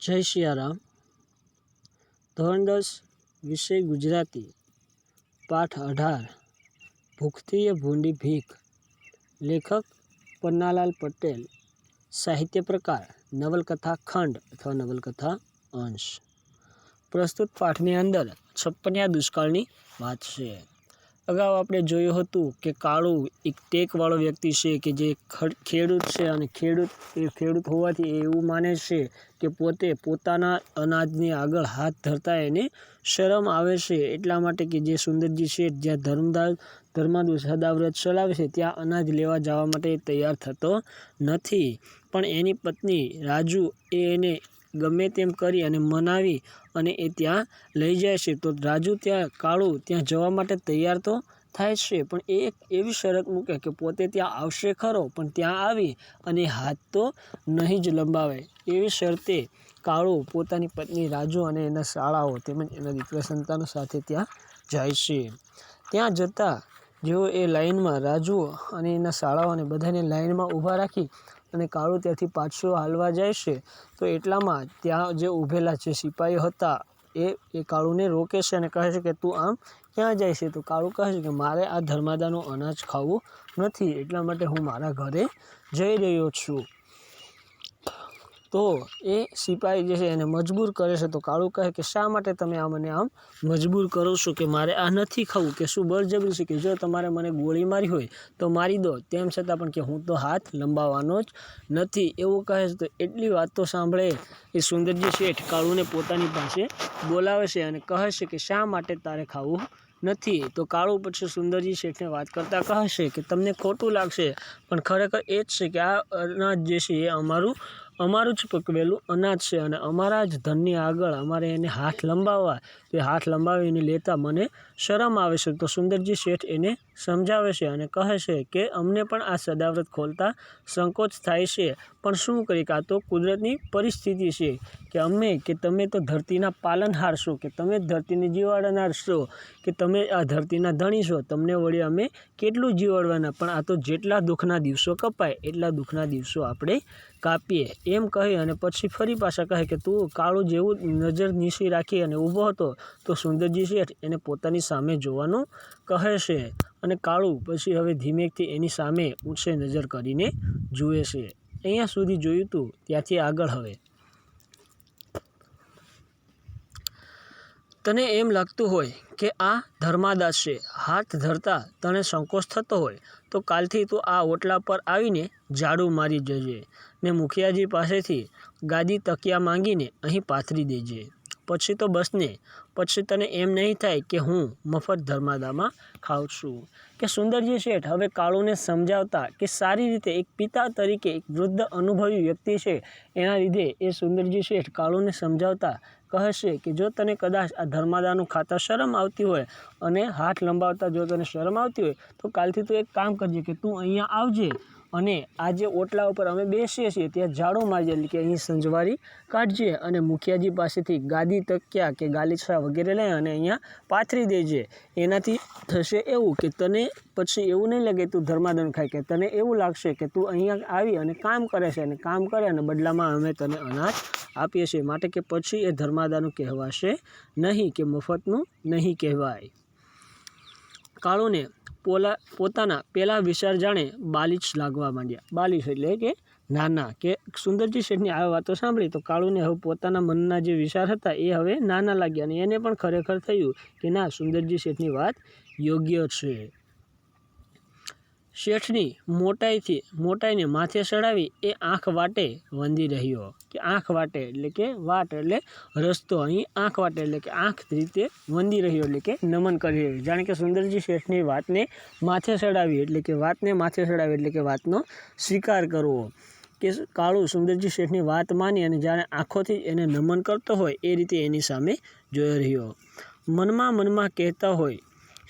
જય સિયારામ. ધોરણ 10 વિષય ગુજરાતી, પાઠ 18 ભૂખથી એ ભૂંડી ભીખ. લેખક પન્નાલાલ પટેલ. સાહિત્ય પ્રકાર નવલકથા ખંડ અથવા નવલકથા અંશ. પ્રસ્તુત પાઠની અંદર છપ્પનિયા દુષ્કાળની વાત છે. અગાઉ આપણે જોયું હતું કે કાળુ એક ટેકવાળો વ્યક્તિ છે કે જે ખેડૂત છે અને ખેડૂત હોવાથી એવું માને છે કે પોતે પોતાના અનાજની આગળ હાથ ધરતા એને શરમ આવે છે. એટલા માટે કે જે સુંદરજી શેઠ જ્યાં ધર્માદુ સદાવ્રત ચલાવે છે ત્યાં અનાજ લેવા જવા માટે તૈયાર થતો નથી. પણ એની પત્ની રાજુ એને ગમે તેમ કરી અને મનાવી અને એ ત્યાં લઈ જાય છે. તો રાજુ કાળુ ત્યાં જવા માટે તૈયાર તો થાય છે, પણ એ એક એવી શરત મૂકે કે પોતે ત્યાં આવશે ખરો, પણ ત્યાં આવી અને હાથ તો નહીં જ લંબાવે. એવી શરતે કાળુ પોતાની પત્ની રાજુ અને એના શાળાઓ તેમજ એના દીકરા સંતાનો સાથે ત્યાં જાય છે. ત્યાં જતાં જેઓ એ લાઈનમાં રાજુ અને એના શાળાઓને બધાને લાઈનમાં ઊભા રાખી અને કાળુ ત્યાંથી પાછો હાલવા જાય છે, તો એટલામાં ત્યાં જે ઊભેલા જે સિપાહીઓ હતા એ કાળુને રોકે છે અને કહે છે કે તું આમ ક્યાં જાય છે? તો કાળુ કહે છે કે મારે આ ધર્માદાનું અનાજ ખાવું નથી, એટલા માટે હું મારા ઘરે જઈ રહ્યો છું. તો એ સિપાહી જે છે એને મજબૂર કરે છે. તો કાળુ કહે કે શા માટે તમે મને આમ મજબૂર કરો છો કે મારે આ નથી ખાવું? કે શું બળજબરી છે? કે જો તમારે મને ગોળી મારી હોય તો મારી દો, તેમ છતાં પણ કે હું તો હાથ લંબાવવાનો જ નથી એવું કહે છે. તો એટલી વાત તો સાંભળે એ સુંદરજી શેઠ કાળુને પોતાની પાસે બોલાવે છે અને કહે છે કે શા માટે તારે ખાવું નથી? તો કાળુ પછી સુંદરજી શેઠને વાત કરતા કહે છે કે તમને ખોટું લાગશે, પણ ખરેખર એ જ છે કે આ અનાજ જે છે એ અમારું જ પકવેલું અનાજ છે અને અમારા જ ધનની આગળ અમારે એને હાથ લંબાવવા, તો એ હાથ લંબાવીને લેતા મને શરમ આવે છે. તો સુંદરજી શેઠ એને સમજાવે છે અને કહે છે કે અમને પણ આ સદાવ્રત ખોલતા સંકોચ થાય છે, પણ શું કરીએ, આ તો કુદરતની પરિસ્થિતિ છે કે તમે તો ધરતીના પાલનહાર છો, કે તમે ધરતીને જીવાડનાર છો, કે તમે આ ધરતીના ધણી છો, તમને વળી અમે કેટલું જીવાડવાના, પણ આ તો જેટલા દુઃખના દિવસો કપાય એટલા દુઃખના દિવસો આપણે કાપીએ એમ કહી અને પછી ફરી પાછા કહે કે તું કાળુ જેવું નજર નીચી રાખી અને ઊભો હતો. તો સુંદરજી શેઠ એને પોતાની સામે જોવાનું કહે છે અને કાળુ પછી હવે ધીમેથી એની સામે ઊંચે નજર કરીને જુએ છે. અહીંયા સુધી જોયું હતું, ત્યાંથી આગળ હવે તને એમ લાગતું હોય કે આ ધર્માદાસ છે, હાથ ધરતા તને સંકોચ થતો હોય, તો કાલથી તું આ ઓટલા પર આવીને ઝાડુ મારી જજે ને મુખિયાજી પાસેથી ગાદી તકિયા માંગીને અહીં પાથરી દેજે. પછી તો બસ ને, પછી તને એમ નહીં થાય કે હું મફત ધર્માદામાં ખાઉં છું. કે સુંદરજી શેઠ હવે કાળુને સમજાવતા કે સારી રીતે એક પિતા તરીકે એક વૃદ્ધ અનુભવી વ્યક્તિ છે, એના લીધે એ સુંદરજી શેઠ કાળુને સમજાવતા કહે છે કે જો તને કદાચ આ ધર્માદાનું ખાતા શરમ આવતી હોય અને હાથ લંબાવતા જો તને શરમ આવતી હોય, તો કાલથી તું એક કામ કરજે કે તું અહીંયા આવજે અને આ જે ઓટલા ઉપર અમે બેસીએ છીએ ત્યાં ઝાડુ મારજે, એટલે કે અહીં સંજવારી કાઢજે અને મુખિયાજી પાસેથી ગાદી તકિયા કે ગાલીચા વગેરે લઈ અને અહીંયા પાથરી દેજે. એનાથી થશે એવું કે તને પછી એવું નહીં લાગે તું ધર્માદાન ખાય, કે તને એવું લાગશે કે તું અહીંયા આવી અને કામ કરે છે અને કામ કરે અને બદલામાં અમે તને અનાજ આપીએ છીએ, માટે કે પછી એ ધર્માદાનું કહેવાશે નહીં, કે મફતનું નહીં કહેવાય. કાળુને પોતાના પેલા વિચાર જાણે બાલિશ લાગવા માંડ્યા. બાલિશ એટલે કે નાના. કે સુંદરજી શેઠની આ વાતો સાંભળી તો કાળુને હવે પોતાના મનના જે વિચાર હતા એ હવે નાના લાગ્યા અને એને પણ ખરેખર થયું કે ના, સુંદરજી શેઠની વાત યોગ્ય છે. શેઠની મોટાઈને માથે ચડાવી એ આંખ વાટે વંદી રહ્યો. કે આંખ વાટે એટલે કે વાટ એટલે રસ્તો, અહીં આંખ વાટે એટલે કે આંખ રીતે વંદી રહ્યો એટલે કે નમન કરી રહ્યો. જાણે કે સુંદરજી શેઠની વાતને માથે ચડાવી એટલે કે વાતનો સ્વીકાર કરવો. કે કાળુ સુંદરજી શેઠની વાત માની અને જાણે આંખોથી એને નમન કરતો હોય એ રીતે એની સામે જોઈ રહ્યો. મનમાં કહેતા હોય,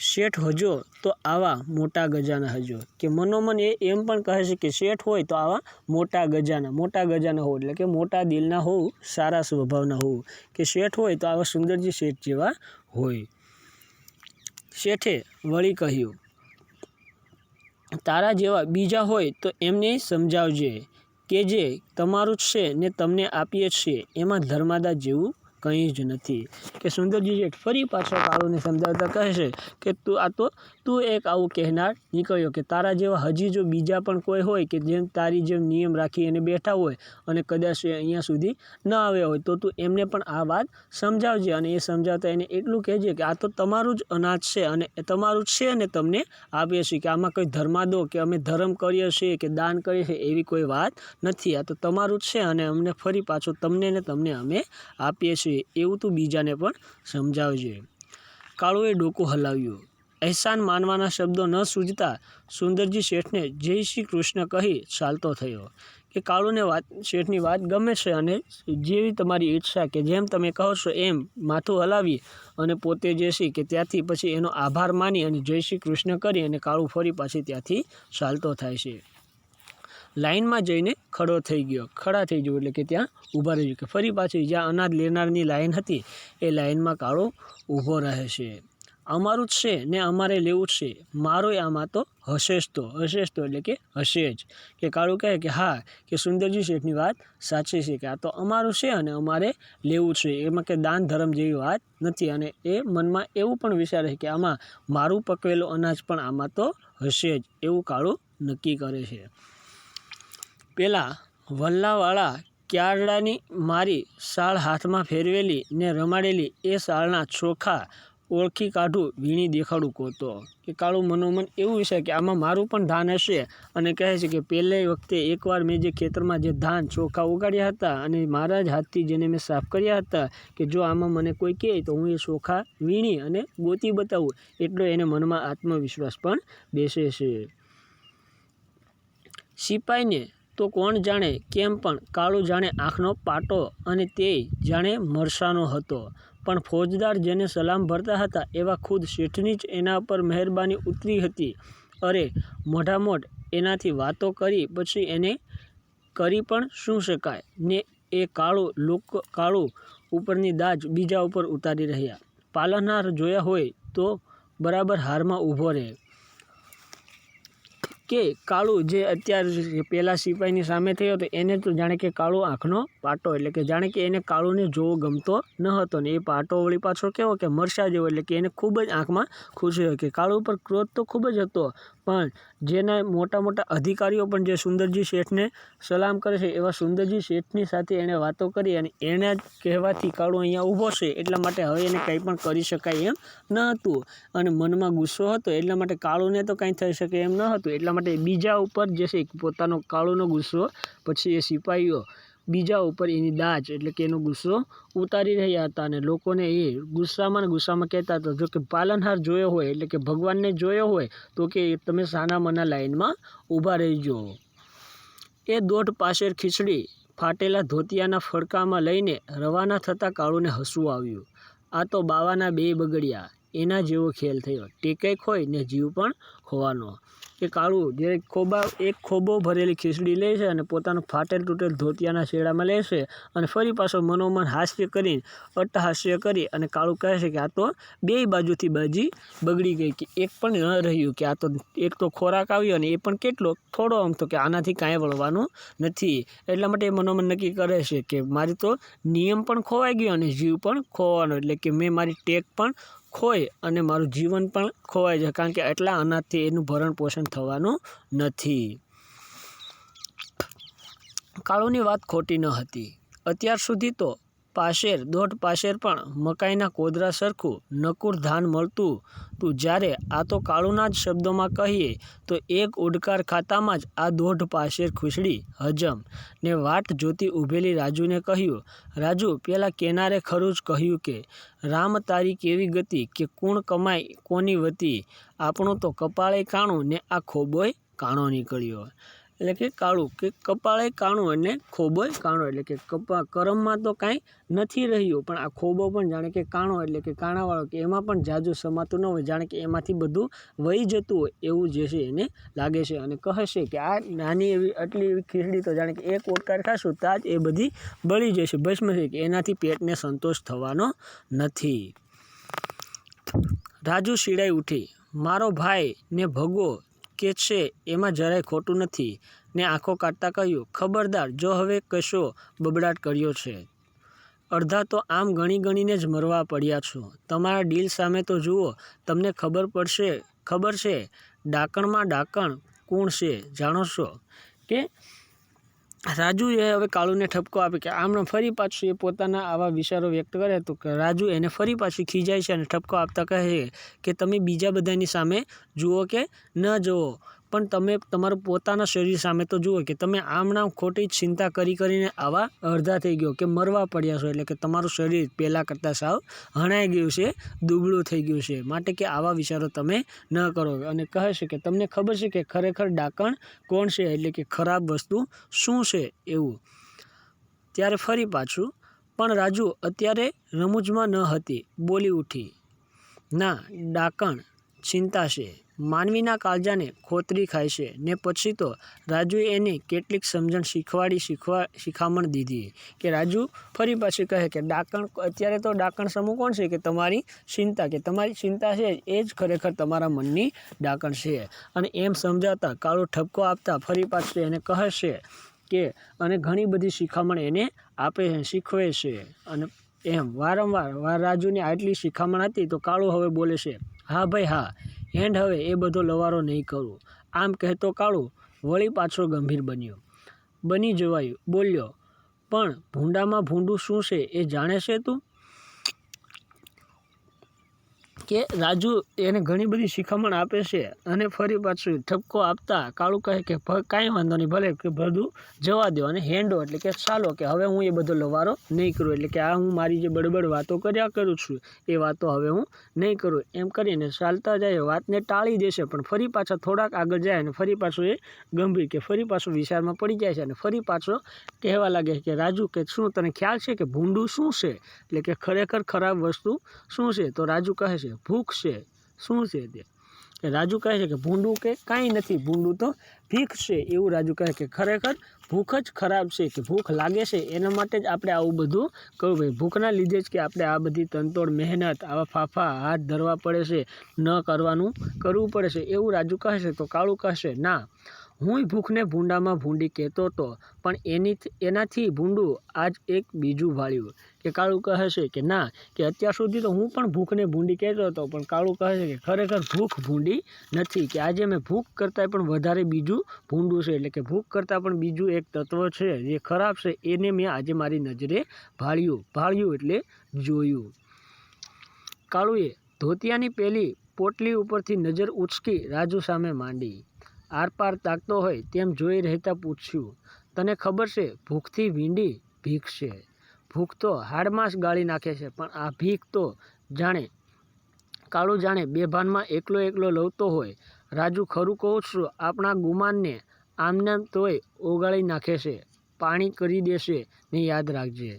શેઠ હજો તો આવા મોટા ગજાના હજો. કે મનોમન એ એમ પણ કહે છે કે શેઠ હોય તો આવા મોટા ગજાના હોવું, એટલે કે મોટા દિલના હોવું, સારા સ્વભાવના હોવું. કે શેઠ હોય તો આવા સુંદરજી શેઠ જેવા હોય. શેઠે વળી કહ્યું, તારા જેવા બીજા હોય તો એમને સમજાવજે કે જે તમારું જ છે ને તમને આપીએ છીએ એમાં ધર્માદા જેવું કંઈ જ નથી. કે સુંદરજી શેઠ ફરી પાછો કાળુને સમજાવતા કહે છે કે તું એક આવું કહેનાર નીકળ્યો કે તારા જેવા હજી જો બીજા પણ કોઈ હોય કે જેમ તારી જેમ નિયમ રાખી અને બેઠા હોય અને કદાચ અહીંયા સુધી ન આવ્યા હોય તો તું એમને પણ આ વાત સમજાવજે. અને એ સમજાવતા એને એટલું કહેજે કે આ તો તમારું જ અનાજ છે અને તમારું જ છે અને તમને આપીએ છીએ, કે આમાં કોઈ ધર્માદો કે અમે ધર્મ કરીએ છીએ કે દાન કરીએ છીએ એવી કોઈ વાત નથી. આ તો તમારું જ છે અને અમને ફરી પાછું તમને ને તમને અમે આપીએ છીએ એવું તું બીજાને પણ સમજાવજે. કાળુએ ડોકું હલાવ્યું. અહેસાન માનવાના શબ્દો ન સૂઝતા સુંદરજી શેઠને જય શ્રી કૃષ્ણ કહી ચાલતો થયો. કે કાળુને શેઠની વાત ગમે છે અને જેવી તમારી ઈચ્છા કે જેમ તમે કહો છો એમ માથું હલાવી અને પોતે જે છે કે ત્યાંથી પછી એનો આભાર માની અને જય શ્રી કૃષ્ણ કરી અને કાળુ ફરી પાછી ત્યાંથી ચાલતો થાય છે. લાઇનમાં જઈને ખડા થઈ ગયો એટલે કે ત્યાં ઊભા રહી ગયો. કે ફરી પાછી જ્યાં અનાજ લેનારની લાઇન હતી એ લાઇનમાં કાળો ઊભો રહે છે. અમારું જ છે ને અમારે લેવું જ છે, મારોય આમાં તો હશે જ એટલે કે હશે જ. કે કાળુ કહે કે હા, કે સુંદરજી શેઠની વાત સાચી છે કે આ તો અમારું છે અને અમારે લેવું છે, એમાં કે દાન ધર્મ જેવી વાત નથી. અને એ મનમાં એવું પણ વિચારે છે કે આમાં મારું પકવેલું અનાજ પણ આમાં તો હશે જ એવું કાળુ નક્કી કરે છે. પેલા વલ્લાવાળા ક્યારડાની મારી શાળ હાથમાં ફેરવેલી ને રમાડેલી એ શાળના ચોખા ઓળખી કાઢું, વીણી દેખાડું કોતો. કે કાળુ મનોમન એવું વિચારે કે આમાં મારું પણ ધાન હશે અને કહે છે કે પહેલે વખતે એકવાર મેં જે ખેતરમાં જે ધાન ચોખા ઉગાડ્યા હતા અને મારા જ હાથથી જેને મેં સાફ કર્યા હતા કે જો આમાં મને કોઈ કહે તો હું એ ચોખા વીણી અને ગોતી બતાવું, એટલો એને મનમાં આત્મવિશ્વાસ પણ બેસે છે. સિપાઈને તો કોણ જાણે કેમ પણ કાળુ જાણે આંખનો પાટો અને તે જાણે મરસાનો હતો. પણ ફોજદાર જેને સલામ ભરતા હતા એવા ખુદ શેઠની જ એના પર મહેરબાની ઉતરી હતી. અરે મોઢામોઢ એનાથી વાતો કરી પછી એને કરી પણ શું શકાય ને એ કાળુ ઉપરની દાજ બીજા ઉપર ઉતારી રહ્યા. પાલનહાર જોયા હોય તો બરાબર હારમાં ઊભો રહે. કે કાળુ જે અત્યારે પેલા સિપાહીની સામે થયો હતો એને તો જાણે કે કાળુ આંખનો પાટો એટલે કે જાણે કે એને કાળુને જોવો ગમતો ન હતો ને એ પાટો વળી પાછો કેવો કે મરસા જેવો એટલે કે એને ખૂબ જ આંખમાં ખુશી હોય. કે કાળુ ઉપર ક્રોધ તો ખૂબ જ હતો, પણ જેના મોટા અધિકારીઓ પણ જે સુંદરજી શેઠને સલામ કરે છે એવા સુંદરજી શેઠની સાથે એણે વાતો કરી અને એના જ કહેવાથી કાળુ અહીંયા ઊભો છે એટલા માટે હવે એને કંઈ પણ કરી શકાય એમ ન હતું. અને મનમાં ગુસ્સો હતો એટલા માટે કાળુને તો કંઈ થઈ શકે એમ ન હતું. એટલા માટે બીજા ઉપર જે છે પોતાનો કાળુનો ગુસ્સો પછી એ સિપાહીઓ બીજા ઉપર એની દાજ એટલે કે એનો ગુસ્સો ઉતારી રહ્યા હતા. અને લોકોને એ ગુસ્સામાં કહેતા હતા જો કે પાલનહાર જોયો હોય એટલે કે ભગવાનને જોયો હોય તો કે તમે સાના મના લાઈનમાં ઊભા રહીજો. એ દોઢ પાસેર ખીચડી ફાટેલા ધોતિયાના ફડકામાં લઈને રવાના થતાં કાળુને હસવું આવ્યું. આ તો બાવાના બે બગડ્યા એના જેવો ખેલ થયો, ટેકે ખોય ને જીવ પણ ખોવાનો. કે કાળુ જે એક ખોબો ભરેલી ખીચડી લે છે અને પોતાનું ફાટેલ તૂટેલ ધોતિયાના શેડામાં લે છે અને ફરી પાછો મનોમન હાસ્ય કરીને અટ્ટહાસ્ય કરી અને કાળુ કહે છે કે આ તો બેય બાજુથી બાજી બગડી ગઈ, કે એક પણ ન રહ્યું. કે આ તો એક તો ખોરાક આવ્યો અને એ પણ કેટલો થોડો અમથો, કે આનાથી કાંઈ વળવાનું નથી. એટલા માટે એ મનોમન નક્કી કરે છે કે મારી તો નિયમ પણ ખોવાઈ ગયો અને જીવ પણ ખોવાનો, એટલે કે મેં મારી ટેક પણ ખોય અને મારું જીવન પણ ખોવાય છે, કારણ કે એટલા અનાજથી એનું ભરણ પોષણ થવાનું નથી. કાળુની વાત ખોટી ન હતી. અત્યાર સુધી તો દોઢ પાસેર પણ મકાઈના કોદરા સરખું નકુર ધાન મળતું તું, જ્યારે આ તો કાળુના જ શબ્દોમાં કહીએ તો એક ઉડકાર ખાતામાં જ આ દોઢ પાસેર ખીચડી હજમ. ને વાટ જોતી ઊભેલી રાજુને કહ્યું, રાજુ પેલા કેનારે ખરું જ કહ્યું કે રામ તારી કેવી ગતિ, કે કુણ કમાય કોની વતી, આપણું તો કપાળે કાણું ને આ ખોબોય કાણો નીકળ્યો. એટલે કે કાળુ કે કપાળે કાણું અને ખોબોય કાણો એટલે કે કરમમાં તો કાંઈ નથી રહ્યું, પણ આ ખોબો પણ જાણે કે કાણો એટલે કે કાણાવાળો, કે એમાં પણ જાજુ સમાતું ન હોય, જાણે કે એમાંથી બધું વહી જતું હોય એવું જે છે એને લાગે છે. અને કહે છે કે આ નાની આટલી એવી ખીચડી તો જાણે કે એક ઓડકાર ખાશું ત્યાં જ એ બધી બળી જશે, ભસ્મ છે, કે એનાથી પેટને સંતોષ થવાનો નથી. રાજુ શીડાઈ ઉઠી, મારો ભાઈ ને ભગો કે છે એમાં જરાય ખોટું નથી ને આંખો કાઢતા કહ્યું, ખબરદાર જો હવે કશો બબડાટ કર્યો છે. અડધા તો આમ ગણી ગણીને જ મરવા પડ્યા છો. તમારા ડીલ સામે તો જુઓ, તમને ખબર છે ડાકણમાં ડાકણ કોણ છે જાણો છો? કે રાજુએ હવે કાળુને ઠપકો આપે કે આમણે ફરી પાછું એ પોતાના આવા વિચારો વ્યક્ત કરે તો રાજુ એને ફરી પાછું ખીજાય છે અને ઠપકો આપતા કહે કે તમે બીજા બધાની સામે જુઓ કે ન જુઓ, પણ તમે તમારું પોતાના શરીર સામે તો જુઓ કે તમે આમણામ ખોટી ચિંતા કરીને આવા અડધા થઈ ગયો કે મરવા પડ્યા છો. એટલે કે તમારું શરીર પહેલાં કરતાં સાવ હણાઈ ગયું છે, દુબળું થઈ ગયું છે. માટે કે આવા વિચારો તમે ન કરો. અને કહે છે કે તમને ખબર છે કે ખરેખર ડાકણ કોણ છે, એટલે કે ખરાબ વસ્તુ શું છે એવું. ત્યારે ફરી પાછું પણ રાજુ અત્યારે રમૂજમાં ન હતી, બોલી ઉઠી, ના, ડાકણ ચિંતા છે, માનવીના કાળજાને ખોતરી ખાય છે. ને પછી તો રાજુએ એને કેટલીક સમજણ શિખામણ દીધી કે રાજુ ફરી પાછું કહે કે ડાકણ અત્યારે તો ડાકણ સમૂહ કોણ છે કે તમારી ચિંતા છે એ જ ખરેખર તમારા મનની ડાકણ છે. અને એમ સમજાવતા કાળુ ઠપકો આપતા ફરી પાછું એને કહે છે કે અને ઘણી બધી શિખામણ એને આપે છે, શીખવે છે. અને એમ વારંવાર રાજુની આટલી શિખામણ હતી તો કાળુ હવે બોલે છે, હા ભાઈ હા, એન્ડ હવે એ બધો લવારો નહીં કરું. આમ કહેતો કાળુ વળી પાછો ગંભીર બોલ્યો, પણ ભૂંડામાં ભૂંડું શું છે એ જાણે છે તું? કે રાજુ એને ઘણી બધી શિખામણ આપે છે અને ફરી પાછું ઠપકો આપતા કાળુ કહે કે કાંઈ વાંધો નહીં, ભલે કે બધું જવા દો અને હેન્ડો, એટલે કે ચાલો કે હવે હું એ બધો લવારો નહીં કરું. એટલે કે આ હું મારી જે બડબડ વાતો કર્યા કરું છું એ વાતો હવે હું નહીં કરું. એમ કરીને ચાલતા જાય, વાતને ટાળી દેશે, પણ ફરી પાછા થોડાક આગળ જાય અને ફરી પાછું એ ગંભીર કે ફરી પાછું વિચારમાં પડી જાય છે અને ફરી પાછો કહેવા લાગે કે રાજુ કે શું તને ખ્યાલ છે કે ભૂંડું શું છે, એટલે કે ખરેખર ખરાબ વસ્તુ શું છે? તો રાજુ કહે છે ભૂખ છે. શું છે તે? રાજુ કહે છે કે ભૂંડું કે કાંઈ નથી, ભૂંડું તો ભીખ છે. એવું રાજુ કહે કે ખરેખર ભૂખ જ ખરાબ છે, કે ભૂખ લાગે છે એના માટે જ આપણે આવું બધું કરવું ભાઈ, ભૂખના લીધે જ કે આપણે આ બધી તનતોડ મહેનત, આવા ફાફા હાથ ધરવા પડે છે, ન કરવું પડે છે, એવું રાજુ કહે છે. તો કાળુ કહેશે, ના, હું ભૂખને ભૂંડામાં ભૂંડી કહેતો હતો, પણ એનાથી ભૂંડું આજ એક બીજું ભાળ્યું. કે કાળુ કહે છે કે ના, કે અત્યાર સુધી તો હું પણ ભૂખને ભૂંડી કહેતો હતો, પણ કાળુ કહે છે કે ખરેખર ભૂખ ભૂંડી નથી, કે આજે મેં ભૂખ કરતાં પણ વધારે બીજું ભૂંડું છે. એટલે કે ભૂખ કરતાં પણ બીજું એક તત્વ છે જે ખરાબ છે, એને મેં આજે મારી નજરે ભાળ્યું એટલે જોયું. કાળુએ ધોતિયાની પેલી પોટલી ઉપરથી નજર ઉચકી રાજુ સામે માંડી. આરપાર તાકતો હોય તેમ જોઈ રહેતા પૂછ્યું, તને ખબર છે ભૂખથી વીંડી ભીખ છે. ભૂખ તો હાડમાંસ ગાળી નાખે છે, પણ આ ભીખ તો કાળુ જાણે બેભાનમાં એકલો લવતો હોય. રાજુ ખરું કહું છું, આપણા ગુમાનને આમનામ તોય ઓગાળી નાખે છે, પાણી કરી દેશે ને યાદ રાખજે.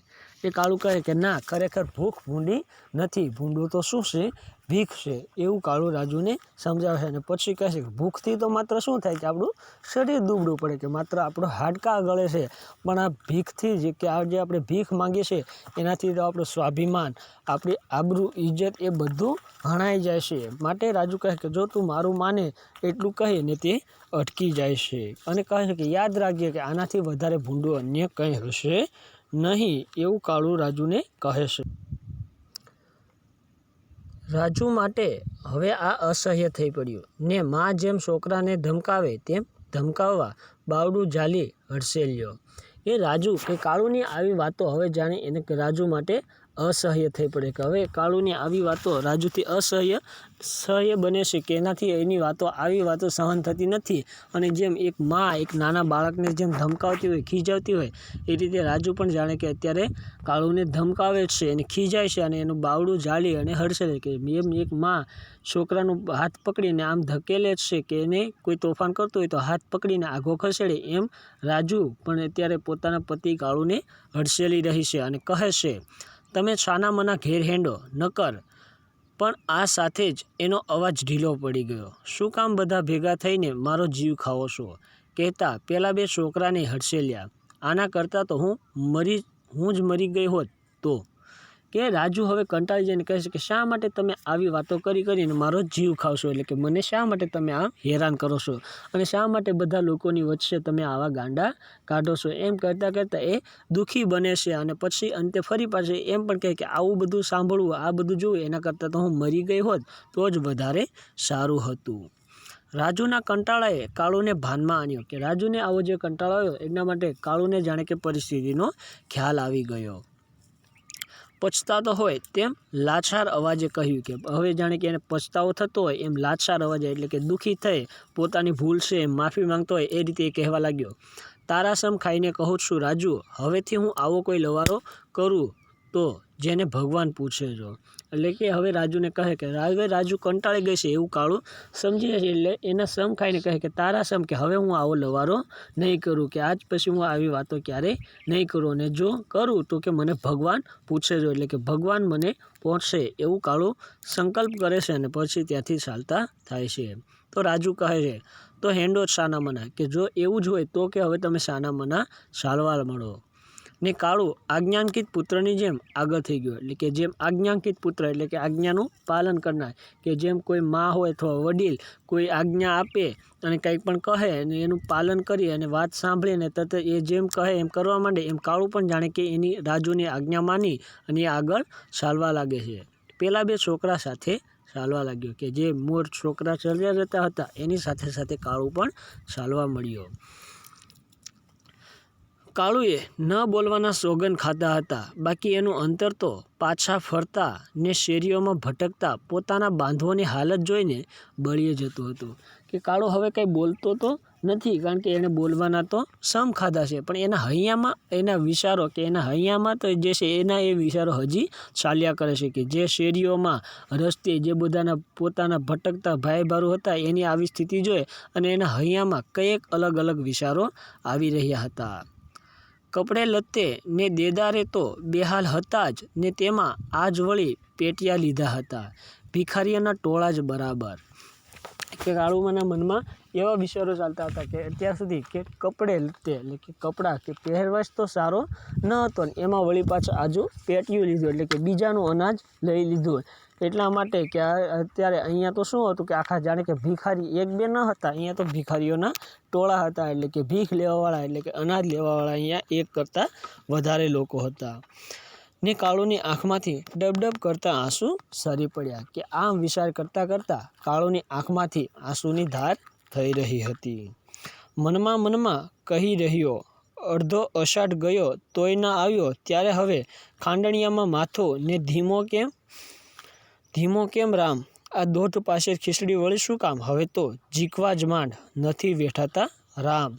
એ કાળુ કહે કે ના, ખરેખર ભૂખ ભૂંડી નથી, ભૂંડું તો શું છે, ભીખ છે. એવું કાળુ રાજુને સમજાવે છે. અને પછી કહે છે કે ભૂખથી તો માત્ર શું થાય કે આપણું શરીર દુબળું પડે, કે માત્ર આપણું હાડકાં ગળે છે, પણ આ ભીખથી જે આપણે ભીખ માંગીએ છીએ એનાથી તો આપણું સ્વાભિમાન, આપણી આબરૂ, ઇજ્જત એ બધું હણાઈ જાય છે. માટે રાજુ કહે કે જો તું મારું માને એટલું કહીને તે અટકી જાય છે અને કહે છે કે યાદ રાખજે કે આનાથી વધારે ભૂંડું અન્ય કંઈ હશે નહીં. એવું કાળુ રાજુને કહે છે. રાજુ માટે હવે આ અસહ્ય થઈ પડ્યું ને માં જેમ છોકરાને ધમકાવે તેમ ધમકાવવા બાવડું ઝાલી હડસેલ્યો. એ રાજુ કે કાળુની આવી વાતો હવે જાણે એને રાજુ માટે અસહ્ય થઈ પડે, કે હવે કાળુની આવી વાતો રાજુથી અસહ્ય બને છે, કે એનાથી એની આવી વાતો સહન થતી નથી. અને જેમ એક માં એક નાના બાળકને જેમ ધમકાવતી હોય, ખીજાવતી હોય, એ રીતે રાજુ પણ જાણે કે અત્યારે કાળુને ધમકાવે છે અને ખીજાય છે અને એનું બાવડું ઝાલી અને હડસેલે, કે એમ એક માં છોકરાનું હાથ પકડીને આમ ધકેલે છે, કે એને કોઈ તોફાન કરતું હોય તો હાથ પકડીને આઘો ખસેડે, એમ રાજુ પણ અત્યારે પોતાના પતિ કાળુને હડસેલી રહી છે અને કહે છે, તમે છાના મના ઘેર હેંડો નકર. પણ આ સાથે જ એનો અવાજ ઢીલો પડી ગયો. શું કામ બધા ભેગા થઈને મારો જીવ ખાઓ છો? કહેતા પેલા બે છોકરાને હડસેલ્યા. આના કરતાં તો હું જ મરી ગઈ હોત તો. કે રાજુ હવે કંટાળી જઈને કહે છે કે શા માટે તમે આવી વાતો કરીને મારો જીવ ખાવશો, એટલે કે મને શા માટે તમે આમ હેરાન કરો છો અને શા માટે બધા લોકોની વચ્ચે તમે આવા ગાંડા કાઢો છો. એમ કરતાં એ દુઃખી બને છે અને પછી અંતે ફરી પાછું એમ પણ કહે કે આવું બધું સાંભળવું, આ બધું જોવું એના કરતાં તો હું મરી ગઈ હોત તો જ વધારે સારું હતું. રાજુના કંટાળાએ કાળુને ભાનમાં આણ્યો કે રાજુને આવો જે કંટાળો આવ્યો એના માટે કાળુને જાણે કે પરિસ્થિતિનો ખ્યાલ આવી ગયો. પછતાતો હોય તેમ લાચાર અવાજે કહ્યું કે હવે જાણે કે એને પછતાવો થતો હોય એમ લાચાર અવાજે, એટલે કે દુઃખી થઈ પોતાની ભૂલ છે માફી માંગતો હોય એ રીતે એ કહેવા લાગ્યો. તારાસમ ખાઈને કહું છું રાજુ, હવેથી હું આવો કોઈ લવારો કરું તો જેને ભગવાન પૂછે જો. એટલે કે હવે રાજુને કહે કે રાજુ કંટાળી ગઈ છે એવું કાળું સમજી જાય છે, એટલે એના સમ ખાઈને કહે કે તારાસમ કે હવે હું આવો લવારો નહીં કરું, કે આજ પછી હું આવી વાતો ક્યારેય નહીં કરું અને જો કરું તો કે મને ભગવાન પૂછે જો, એટલે કે ભગવાન મને પહોંચશે એવું કાળું સંકલ્પ કરે છે અને પછી ત્યાંથી ચાલતા થાય છે. તો રાજુ કહે છે તો હેંડો શાના મના, કે જો એવું જ હોય તો કે હવે તમે શાના મના ચાલવા મળો. ને કાળું આજ્ઞાંકિત પુત્રની જેમ આગળ થઈ ગયો, એટલે કે જેમ આજ્ઞાંકિત પુત્ર એટલે કે આજ્ઞાનું પાલન કરનાર, કે જેમ કોઈ માં હોય અથવા વડીલ કોઈ આજ્ઞા આપે અને કંઈક પણ કહે અને એનું પાલન કરી અને વાત સાંભળીને તરત એ જેમ કહે એમ કરવા માંડે, એમ કાળું પણ જાણે કે એની રાજુની આજ્ઞા માની અને એ આગળ ચાલવા લાગે છે. પેલા બે છોકરા સાથે ચાલવા લાગ્યો, કે જે મૂળ છોકરા ચાલ્યા જતા હતા એની સાથે સાથે કાળું પણ ચાલવા મળ્યો. કાળુએ ન બોલવાના સોગન ખાતા હતા, બાકી એનું અંતર તો પાછા ફરતા ને શેરીઓમાં ભટકતા પોતાના બાંધવોની હાલત જોઈને બળીએ જતું હતું. કે કાળુ હવે કંઈ બોલતો તો નથી, કારણ કે એને બોલવાના તો સમ ખાધા છે, પણ એના હૈયામાં એના વિચારો કે એના હૈયામાં તો જે છે એના એ વિચારો હજી ચાલ્યા કરે છે, કે જે શેરીઓમાં રસ્તે જે બધાના પોતાના ભટકતા ભાઈ ભારું હતા એની આવી સ્થિતિ જોઈ અને એના હૈયામાં કંઈક અલગ અલગ વિચારો આવી રહ્યા હતા. કપડે લત્તે ને દેદારે તો બેહાલ હતા જ ને તેમાં આજ વળી પેટિયા લીધા હતા, ભિખારીઓના ટોળા જ બરાબર. કે કાળુમાના મનમાં એવા વિચારો ચાલતા હતા કે અત્યાર સુધી કે કપડે લત્તે એટલે કે કપડાં કે પહેરવેશ તો સારો ન હતો ને એમાં વળી પાછું આજુ પેટિયું લીધું, એટલે કે બીજાનું અનાજ લઈ લીધું. એટલા માટે કે અત્યારે અહીંયા તો શું હતું કે આખા જાણે કે ભિખારી એક બે ન હતા, અહીંયા તો ભિખારીઓના ટોળા હતા, એટલે કે ભીખ લેવાવાળા એટલે કે અનાજ લેવાવાળા અહીંયા એક કરતાં વધારે લોકો હતા. ને કાળુની આંખમાંથી ડબડબ કરતા આંસુ સરી પડ્યા, કે આમ વિચાર કરતાં કરતાં કાળુની આંખમાંથી આંસુની ધાર થઈ રહી હતી. મનમાં કહી રહ્યો, અડધો અષાઢ ગયો તોય ન આવ્યો, ત્યારે હવે ખાંડણિયામાં માથું ને ધીમો કેમ રામ, આ દોઢ પાસે ખીચડી વળી શું કામ, હવે તો જીકવા જ માંડ, નથી વેઠાતા રામ,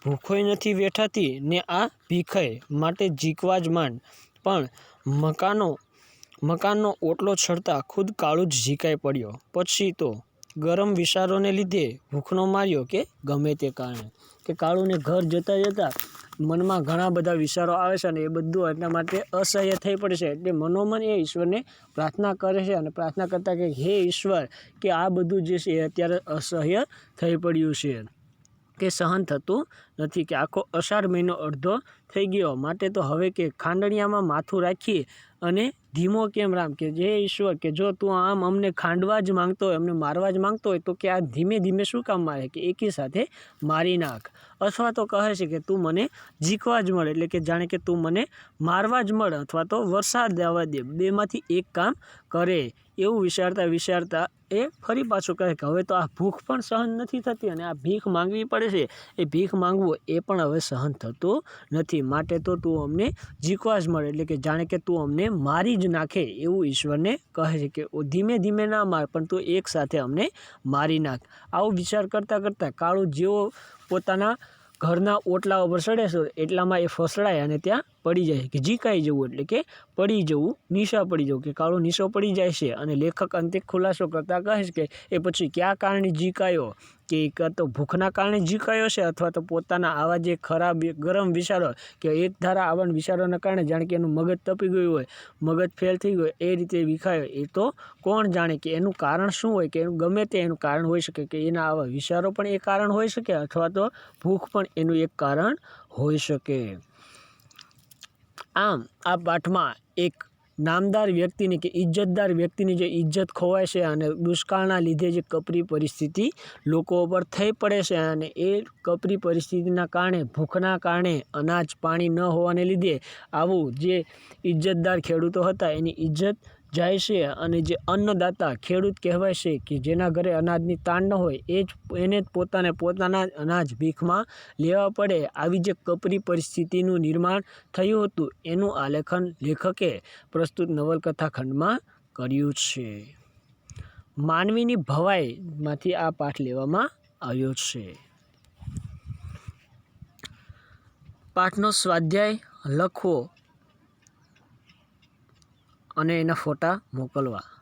ભૂખોય નથી વેઠાતી ને આ ભીખય માટે જીકવા જ માંડ. પણ મકાનનો ઓટલો ચડતા ખુદ કાળું જ ઝીકાઈ પડ્યો. પછી તો ગરમ વિચારોને લીધે ભૂખનો માર્યો કે ગમે તે કારણે, કે કાળુને ઘર જતાં મનમાં ઘણા બધા વિચારો આવે છે અને એ બધું એટલા માટે અસહ્ય થઈ પડે છે, એટલે મનોમન એ ઈશ્વરને પ્રાર્થના કરે છે અને પ્રાર્થના કરતાં કે હે ઈશ્વર, કે આ બધું જે છે એ અત્યારે અસહ્ય થઈ પડ્યું છે, કે સહન થતું નથી, કે આખો અષાઢ મહિનો અડધો થઈ ગયો, માટે તો હવે કે ખાંડણિયામાં માથું રાખી અને ધીમો કેમ રામ, કે જે ઈશ્વર કે જો તું આમ અમને ખાંડવા જ માંગતો હોય, અમને મારવા જ માંગતો હોય તો કે આ ધીમે ધીમે શું કામ મારે, કે એકી સાથે મારી નાખ, અથવા તો કહે છે કે તું મને જીકવા જ મળે, એટલે કે જાણે કે તું મને મારવા જ મળે અથવા તો વરસાદ દેવા દે, બેમાંથી એક કામ કરે. એવું વિચારતા એ ફરી પાછું કહે કે હવે તો આ ભૂખ પણ સહન નથી થતી અને આ ભીખ માંગવી પડે છે, એ ભીખ માંગવું એ પણ હવે સહન થતું નથી, માટે તો તું અમને જીકવા જ મળે, એટલે કે જાણે કે તું અમને મારી જ નાખે એવું ઈશ્વરને કહે છે, કે ધીમે ધીમે ના માર પણ તું એક સાથે અમને મારી નાખ. આવું વિચાર કરતાં કાળું જેવો પોતાના ઘરના ઓટલા ઉપર ચડે છે એટલામાં એ ફસડાય અને ત્યાં પડી જાય, કે જીકાઈ જવું એટલે કે પડી જવું, નિશા પડી જવું, કે કાળો નિશો પડી જાય છે. અને લેખક અંતે ખુલાસો કરતાં કહે છે કે એ પછી કયા કારણે જીકાયો, કે તો ભૂખના કારણે જીકાયો છે અથવા તો પોતાના આવા જે ખરાબ ગરમ વિચારો કે એક ધારા આવા વિચારોના કારણે જાણે કે એનું મગજ તપી ગયું હોય, મગજ ફેલ થઈ ગયું એ રીતે વિખાયો, એ તો કોણ જાણે, કે એનું કારણ શું હોય, કે એનું ગમે તે એનું કારણ હોઈ શકે, કે એના આવા વિચારો પણ એ કારણ હોઈ શકે અથવા તો ભૂખ પણ એનું એક કારણ હોઈ શકે. આમ આ પાઠમાં એક નામદાર વ્યક્તિની કે ઇજ્જતદાર વ્યક્તિની જે ઇજ્જત ખોવાય છે અને દુષ્કાળના લીધે જે કપરી પરિસ્થિતિ લોકો પર થઈ પડે છે અને એ કપરી પરિસ્થિતિના કારણે ભૂખના કારણે અનાજ પાણી ન હોવાને લીધે આવું જે ઇજ્જતદાર ખેડૂતો હતા એની ઇજ્જત જાય છે અને જે અન્નદાતા ખેડૂત કહેવાય છે કે જેના ઘરે અનાજની તાણ ન હોય એને જ પોતાના અનાજ ભીખમાં લેવા પડે આવી જે કપરી પરિસ્થિતિનું નિર્માણ થયું હતું એનું આલેખન લેખકે પ્રસ્તુત નવલકથા ખંડમાં કર્યું છે. માનવીની ભવાઈમાંથી આ પાઠ લેવામાં આવ્યો છે. પાઠનો સ્વાધ્યાય લખવો અને એના ફોટા મોકલવા.